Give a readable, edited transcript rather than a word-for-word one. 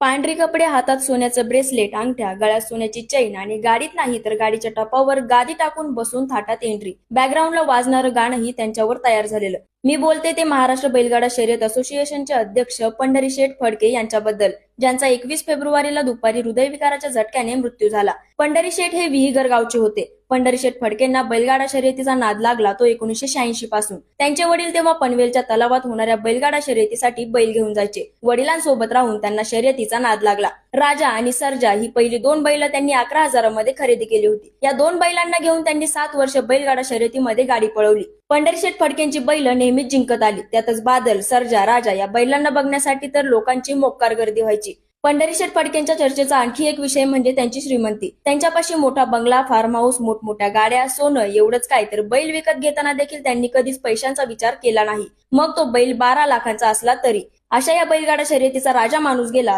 पांढरी कपडे, हातात सोन्याचं ब्रेसलेट, अंगठ्या, गळ्यात सोन्याची चैन आणि गाडीत नाही तर गाडीच्या टपावर गादी टाकून बसून थाटात एंट्री. बॅकग्राऊंडला वाजणारं गाणंही त्यांच्यावर तयार झालेलं. मी बोलते ते महाराष्ट्र बैलगाडा शर्यत असोसिएशनचे अध्यक्ष पंढरीशेठ फडके यांच्याबद्दल, ज्यांचा 21 फेब्रुवारीला दुपारी हृदयविकाराच्या झटक्याने मृत्यू झाला. पंढरीशेठ हे विहीगर गावचे होते. पंढरीशेठ फडकेंना बैलगाडा शर्यतीचा नाद लागला तो 1986 पासून. त्यांचे वडील तेव्हा पनवेलच्या तलावात होणाऱ्या बैलगाडा शर्यतीसाठी बैल घेऊन जायचे. वडिलांसोबत राहून त्यांना शर्यतीचा नाद लागला. राजा आणि सर्जा ही पहिली दोन बैल त्यांनी 11,000 मध्ये खरेदी केली होती. या दोन बैलांना घेऊन त्यांनी 7 वर्ष बैलगाडा शर्यतीमध्ये गाडी पळवली. पंढरीशेठ फडकेंची बैल नेहमीच जिंकत आली. त्यातच बादल, सर्जा, राजा या बैलांना बघण्यासाठी तर लोकांची मोक्कार गर्दी व्हायची. पंढरीशेठ फडकेंच्या चर्चेचा आणखी एक विषय म्हणजे त्यांची श्रीमंती. त्यांच्यापाशी मोठा बंगला, फार्म हाऊस, मोठमोठ्या गाड्या, सोनं, एवढंच काय तर बैल विकत घेताना देखील त्यांनी कधीच पैशांचा विचार केला नाही. मग तो बैल 12 लाखांचा असला तरी. अशा या बैलगाडा शर्यतीचा राजा माणूस गेला